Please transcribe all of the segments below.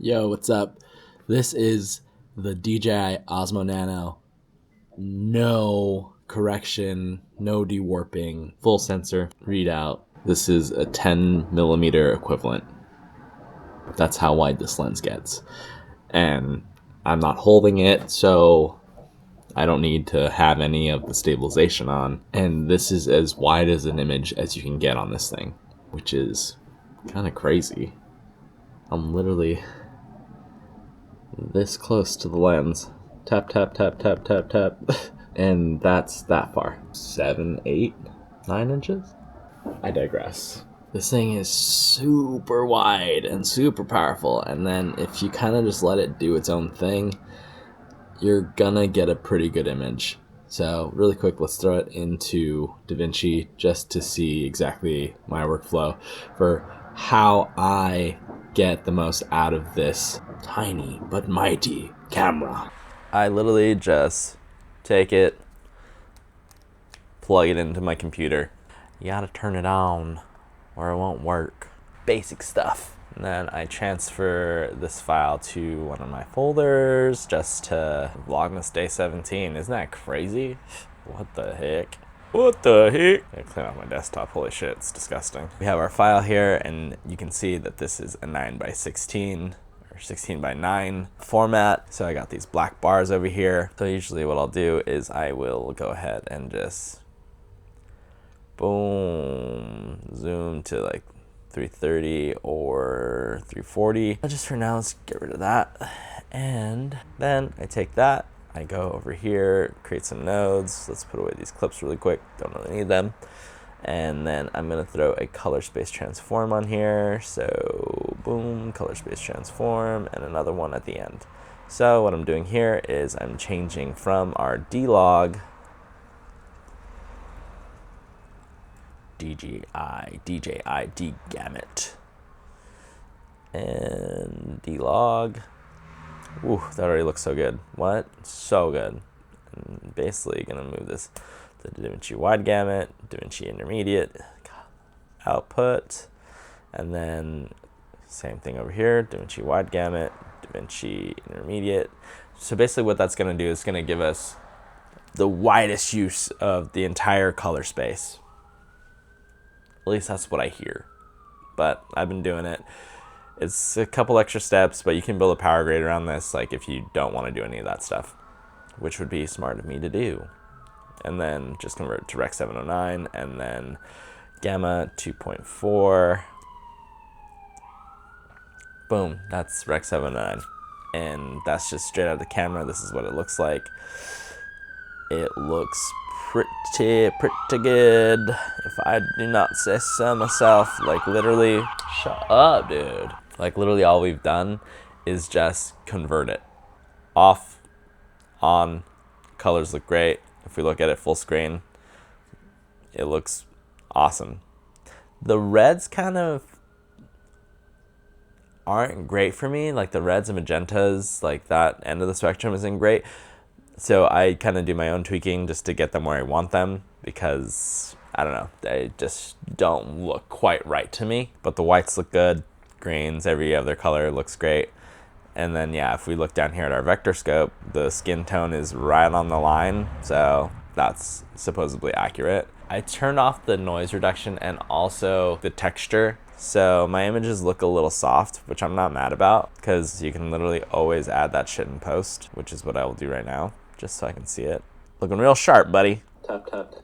Yo, what's up? This is the DJI Osmo Nano. No correction, no dewarping, full sensor readout. This is a 10 millimeter equivalent. That's how wide this lens gets. And I'm not holding it, so I don't need to have any of the stabilization on. And this is as wide as an image as you can get on this thing, which is kind of crazy. I'm literally this close to the lens. Tap, tap, tap, tap, tap, tap. And that's that far. 7, 8, 9 inches? I digress. This thing is super wide and super powerful, and then if you kind of just let it do its own thing, you're gonna get a pretty good image. So really quick, let's throw it into DaVinci just to see exactly my workflow for how I get the most out of this tiny but mighty camera. I literally just take it, plug it into my computer. You gotta turn it on or it won't work. Basic stuff. And then I transfer this file to one of my folders just to Vlogmas Day 17. Isn't that crazy? What the heck? What the heck? I clean out my desktop. Holy shit, it's disgusting. We have our file here, and you can see that this is a 9x16 or 16x9 format. So I got these black bars over here. So usually what I'll do is I will go ahead and just boom, zoom to like 330 or 340. Just for now, let's get rid of that. And then I take that, I go over here, create some nodes. Let's put away these clips really quick. Don't really need them. And then I'm gonna throw a color space transform on here. So boom, color space transform, and another one at the end. So what I'm doing here is I'm changing from our D-Log DJI D-Gamut and D-Log. Ooh, that already looks so good. What? So good. And basically gonna move this to DaVinci Wide Gamut, DaVinci Intermediate, output, and then same thing over here, DaVinci Wide Gamut, DaVinci Intermediate. So basically what that's gonna do is gonna give us the widest use of the entire color space. At least that's what I hear. But I've been doing it. It's a couple extra steps, but you can build a power grade around this, like if you don't want to do any of that stuff, which would be smart of me to do. And then just convert it to Rec 709, and then Gamma 2.4. Boom, that's Rec 709. And that's just straight out of the camera. This is what it looks like. It looks pretty good, if I do not say so myself. Like literally, shut up, dude. Like literally all we've done is just convert it. Off, on, colors look great. If we look at it full screen, it looks awesome. The reds kind of aren't great for me. Like the reds and magentas, like that end of the spectrum isn't great. So I kind of do my own tweaking just to get them where I want them, because I don't know, they just don't look quite right to me. But the whites look good, greens, every other color looks great. And then yeah, if we look down here at our vector scope, the skin tone is right on the line, so that's supposedly accurate. I turned off the noise reduction and also the texture, so my images look a little soft, which I'm not mad about, because you can literally always add that shit in post, which is what I will do right now, just so I can see it. Looking real sharp, buddy. Tap, tap.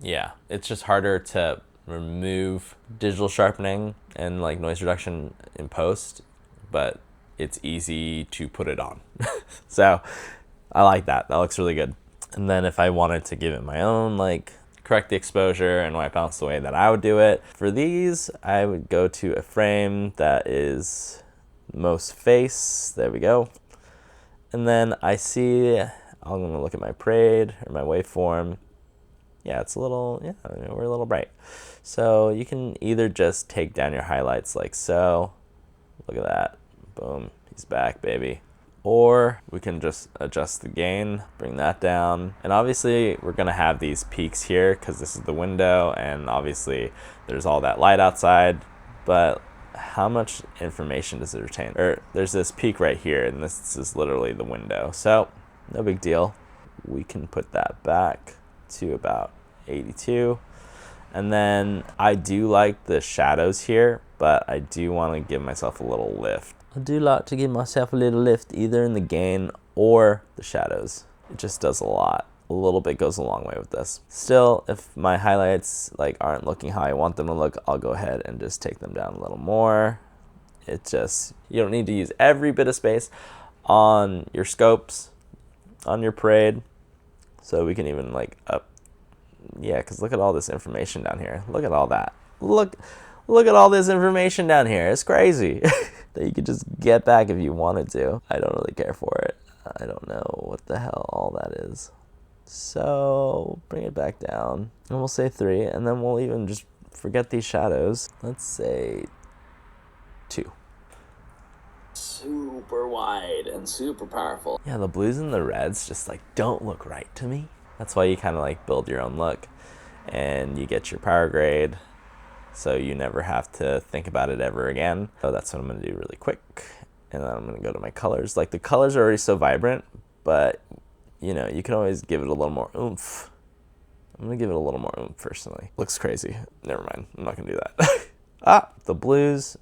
Yeah, it's just harder to remove digital sharpening and like noise reduction in post, but it's easy to put it on. So I like that. That looks really good. And then if I wanted to give it my own, like correct the exposure and white balance the way that I would do it, for these, I would go to a frame that is most face. There we go. And then I see, I'm gonna look at my parade or my waveform. Yeah, it's a little, yeah, we're a little bright. So you can either just take down your highlights like so. Look at that. Boom, he's back, baby. Or we can just adjust the gain, bring that down. And obviously we're gonna have these peaks here because this is the window, and obviously there's all that light outside. But how much information does it retain? There's this peak right here, and this is literally the window. So no big deal. We can put that back to about 82. And then I do like the shadows here, but I do want to give myself a little lift. I do like to give myself a little lift either in the gain or the shadows. It just does a lot. A little bit goes a long way with this. Still, if my highlights like aren't looking how I want them to look, I'll go ahead and just take them down a little more. It just, you don't need to use every bit of space on your scopes, on your parade. So we can even like up, yeah, because look at all this information down here. Look at all that. Look at all this information down here. It's crazy that you could just get back if you wanted to. I don't really care for it. I don't know what the hell all that is. So bring it back down and we'll say 3, and then we'll even just forget these shadows. Let's say 2. Super wide and super powerful. Yeah, the blues and the reds just like don't look right to me. That's why you kind of like build your own look, and you get your power grade, so you never have to think about it ever again. So that's what I'm gonna do really quick. And then I'm gonna go to my colors. Like the colors are already so vibrant, but you know, you can always give it a little more oomph. I'm gonna give it a little more oomph personally. Looks crazy. Never mind, I'm not gonna do that. The blues.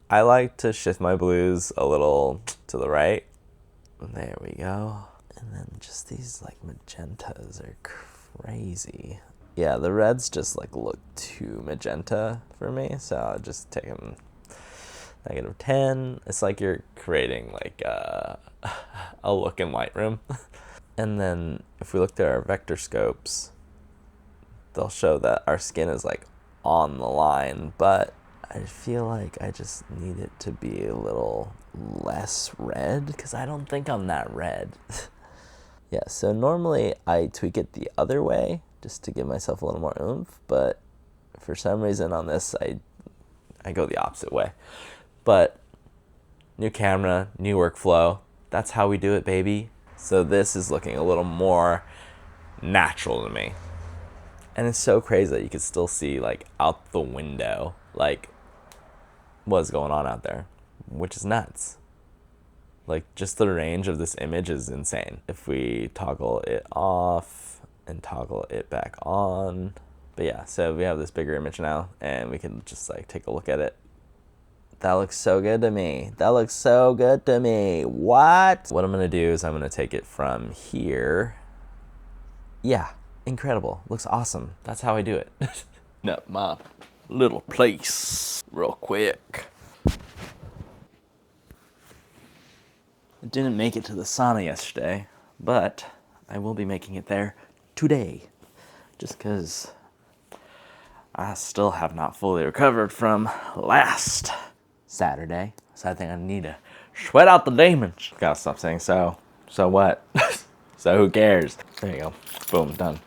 I like to shift my blues a little to the right. There we go. And then just these like magentas are crazy. Yeah, the reds just like look too magenta for me, so I'll just take them -10. It's like you're creating like a look in Lightroom. And then if we look at our vector scopes, they'll show that our skin is like on the line, but I feel like I just need it to be a little less red because I don't think I'm that red. Yeah, so normally I tweak it the other way just to give myself a little more oomph, but for some reason on this I go the opposite way. But new camera, new workflow, that's how we do it, baby. So this is looking a little more natural to me. And it's so crazy that you can still see like out the window like what's going on out there, which is nuts. Like just the range of this image is insane. If we toggle it off and toggle it back on. But yeah, so we have this bigger image now and we can just like take a look at it. That looks so good to me. That looks so good to me. What? What I'm gonna do is I'm gonna take it from here. Yeah, incredible. Looks awesome. That's how I do it. No, my little place real quick. I didn't make it to the sauna yesterday, but I will be making it there today. Just because I still have not fully recovered from last Saturday. So I think I need to sweat out the demons. Gotta stop saying so. So what? So who cares? There you go. Boom, done.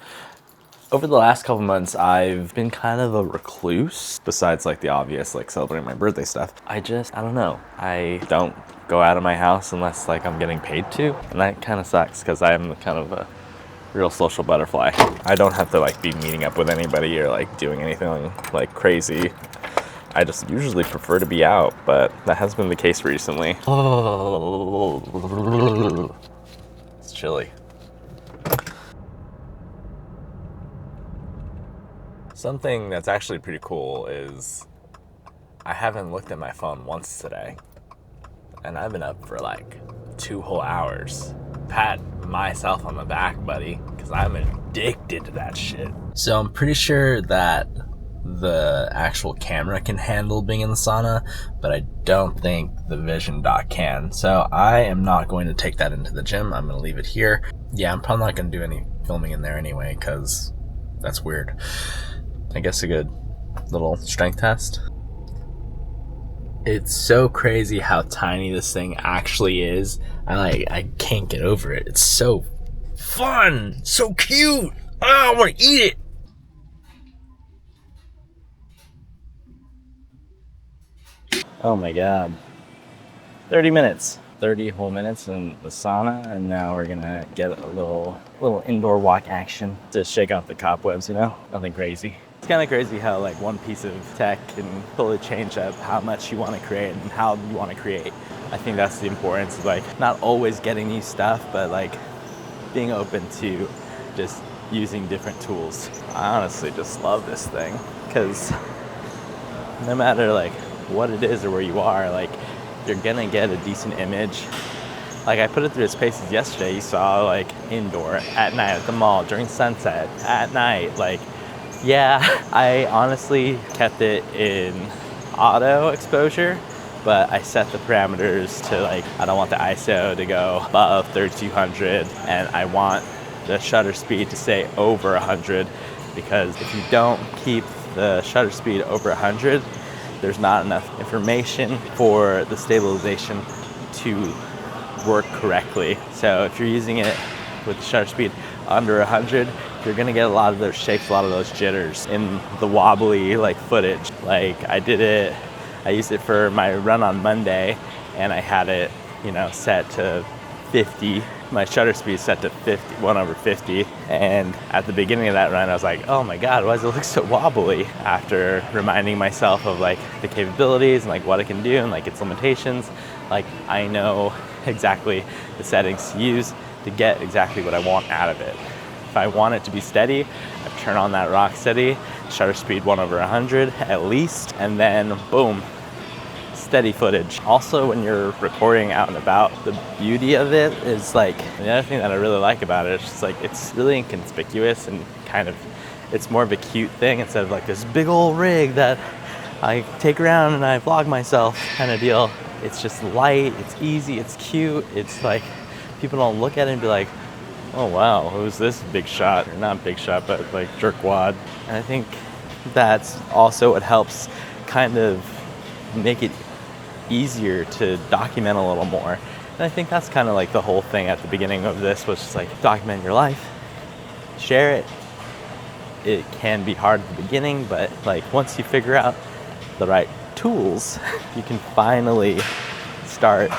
Over the last couple months, I've been kind of a recluse, besides like the obvious, like celebrating my birthday stuff. I don't know. I don't go out of my house unless like I'm getting paid to. And that kind of sucks because I'm kind of a real social butterfly. I don't have to like be meeting up with anybody or like doing anything like crazy. I just usually prefer to be out, but that has been the case recently. It's chilly. Something that's actually pretty cool is I haven't looked at my phone once today, and I've been up for like 2 whole hours. Pat myself on the back, buddy, because I'm addicted to that shit. So I'm pretty sure that the actual camera can handle being in the sauna, but I don't think the Vision dock can. So I am not going to take that into the gym. I'm going to leave it here. Yeah, I'm probably not going to do any filming in there anyway, because that's weird. I guess a good little strength test. It's so crazy how tiny this thing actually is. I can't get over it. It's so fun, so cute. Oh, I want to eat it. Oh my god. 30 minutes. 30 whole minutes in the sauna, and now we're gonna get a little indoor walk action to shake off the cobwebs, you know? Nothing crazy. It's kind of crazy how like one piece of tech can totally change up how much you want to create and how you want to create. I think that's the importance of like not always getting new stuff, but like being open to just using different tools. I honestly just love this thing because no matter like what it is or where you are, like you're gonna get a decent image. Like I put it through its paces yesterday. You saw like indoor, at night, at the mall, during sunset, at night. Like, yeah, I honestly kept it in auto exposure, but I set the parameters to like, I don't want the ISO to go above 3200 and I want the shutter speed to stay over 100, because if you don't keep the shutter speed over 100, there's not enough information for the stabilization to work correctly. So if you're using it with the shutter speed under 100, you're gonna get a lot of those shakes, a lot of those jitters in the wobbly like footage. Like I used it for my run on Monday and I had it, you know, set to 50. My shutter speed set to 50, 1/50. And at the beginning of that run, I was like, oh my God, why does it look so wobbly? After reminding myself of like the capabilities and like what it can do and like its limitations, like I know exactly the settings to use to get exactly what I want out of it. If I want it to be steady, I turn on that rock steady, shutter speed 1/100 at least, and then boom, steady footage. Also, when you're recording out and about, the beauty of it is like, the other thing that I really like about it is just like, it's really inconspicuous and kind of, it's more of a cute thing instead of like this big old rig that I take around and I vlog myself kind of deal. It's just light, it's easy, it's cute. It's like, people don't look at it and be like, oh wow, who's this big shot? Or not big shot, but like jerkwad. And I think that's also what helps kind of make it easier to document a little more. And I think that's kind of like the whole thing at the beginning of this was just like, document your life, share it. It can be hard at the beginning, but like once you figure out the right tools, you can finally start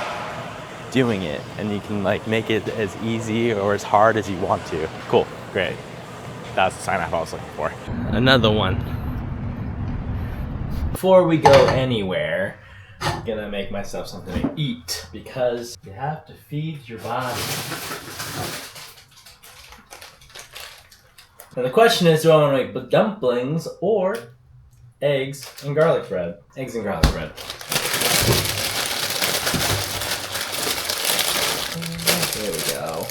doing it and you can like make it as easy or as hard as you want to. Cool, great. That's the sign off I was looking for. Another one. Before we go anywhere, I'm gonna make myself something to eat because you have to feed your body. And the question is, do I want to make dumplings or eggs and garlic bread? Eggs and garlic bread. There we go.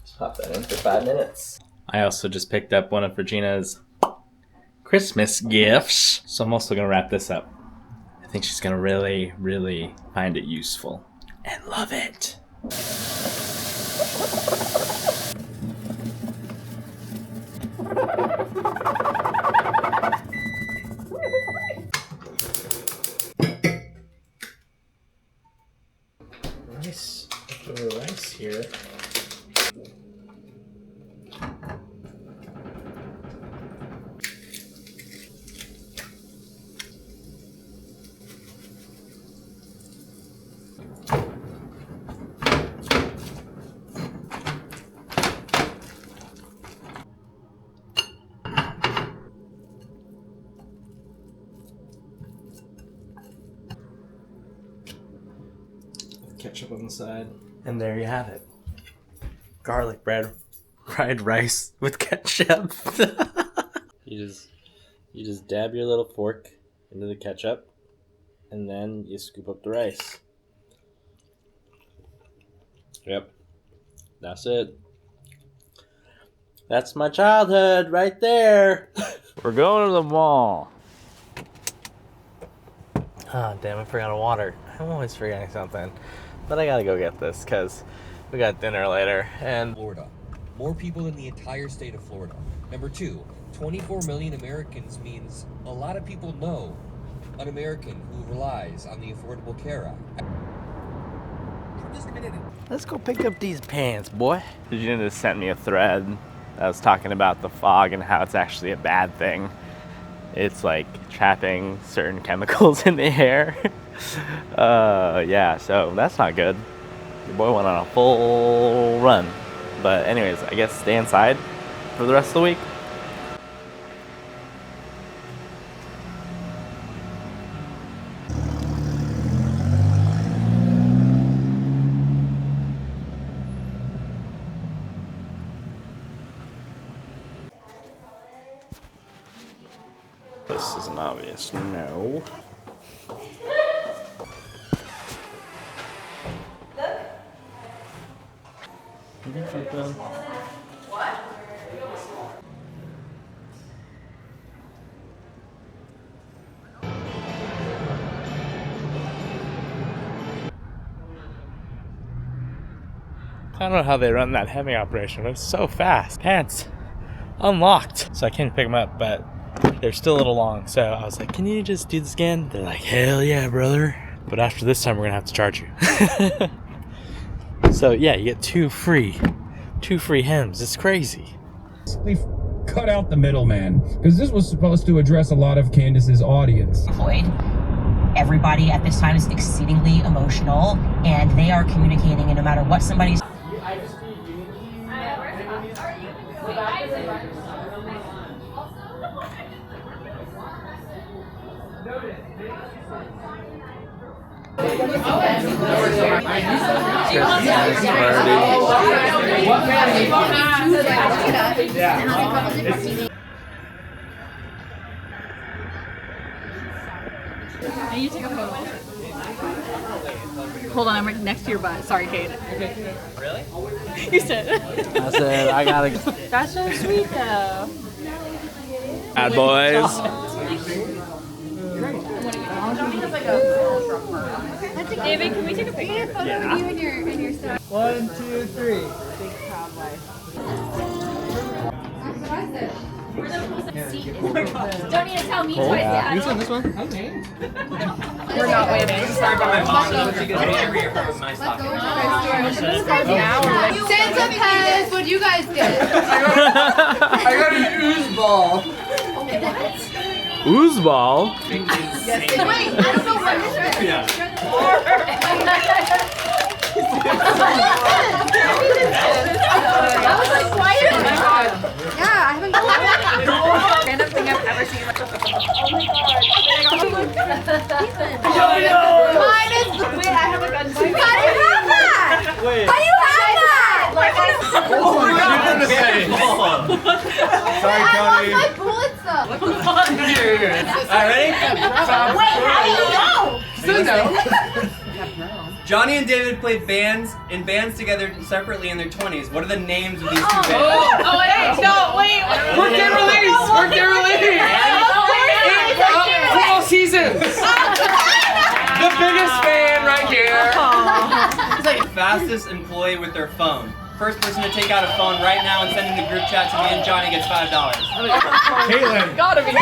Just pop that in for 5 minutes. I also just picked up one of Regina's Christmas gifts, so I'm also gonna wrap this up. I think she's gonna really, really find it useful and love it. Rice, leftover rice here. Ketchup on the side. And there you have it. Garlic bread, fried rice with ketchup. You just dab your little fork into the ketchup and then you scoop up the rice. Yep. That's it. That's my childhood right there. We're going to the mall. Ah, damn, I forgot water. I'm always forgetting something. But I gotta go get this because we got dinner later. And Florida. More people than the entire state of Florida. Number 2, 24 million Americans means a lot of people know an American who relies on the Affordable Care Act. Just a minute. Let's go pick up these pants, boy. Regina just sent me a thread that was talking about the fog and how it's actually a bad thing. It's like trapping certain chemicals in the air. Yeah, so that's not good. Your boy went on a full run. But anyways, I guess stay inside for the rest of the week. is an obvious no. I don't know how they run that hemming operation. It was so fast. Pants unlocked. So I can't pick them up, but they're still a little long. So I was like, can you just do this again? They're like, hell yeah, brother. But after this time, we're gonna have to charge you. So yeah, you get two free hems. It's crazy. We've cut out the middleman, because this was supposed to address a lot of Candace's audience. Everybody at this time is exceedingly emotional, and they are communicating, and no matter what somebody's... And you take a photo. Hold on, I'm right next to your butt. Sorry, Kate. Okay. Really? You said. I said, I gotta... That's so sweet, though. Bad boys. David, can we take a picture? Yeah. Of you and your stuff? 1, 2, 3. Big proud wife. Don't need to tell me twice. Yeah. Who's on this one? Okay. We're not waiting. Sorry about my mom. She goes every year from my stop. Santa Pez, what'd you guys get? I got an ooze ball. Ooze ball? Wait, I don't know what this is. Yeah. I was like, why are you? Yeah, I haven't got Random thing I've ever seen. Mine is. Wait, I have a gun. How do you have that? Wait. How do you have that? Oh my God. Sorry, I Cody. lost my bullets though. Here. Alright, ready? Wait, how do you know? Still no. Johnny and David played in bands together separately in their 20s. What are the names of these two bands? Oh, wait, no, wait. Work their release! Work their release! For all seasons! The biggest fan right here! Fastest employee with their phone. First person to take out a phone right now and send in the group chat to me and Johnny gets $5. Caitlin. Gotta be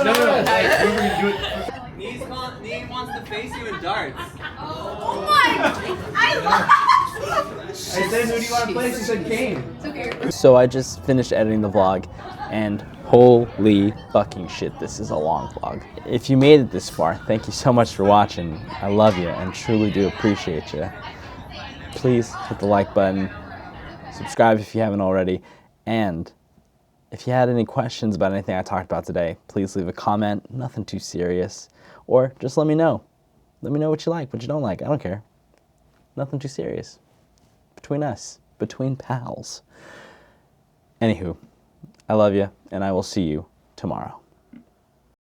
No. Nee wants to face you in darts. Oh my! I love. I said, who do you want to play? She said Kane. It's okay. So I just finished editing the vlog, and holy fucking shit, this is a long vlog. If you made it this far, thank you so much for watching. I love you and truly do appreciate you. Please hit the like button, subscribe if you haven't already, and if you had any questions about anything I talked about today, please leave a comment, nothing too serious, or just let me know. Let me know what you like, what you don't like, I don't care. Nothing too serious. Between us, between pals. Anywho, I love you, and I will see you tomorrow.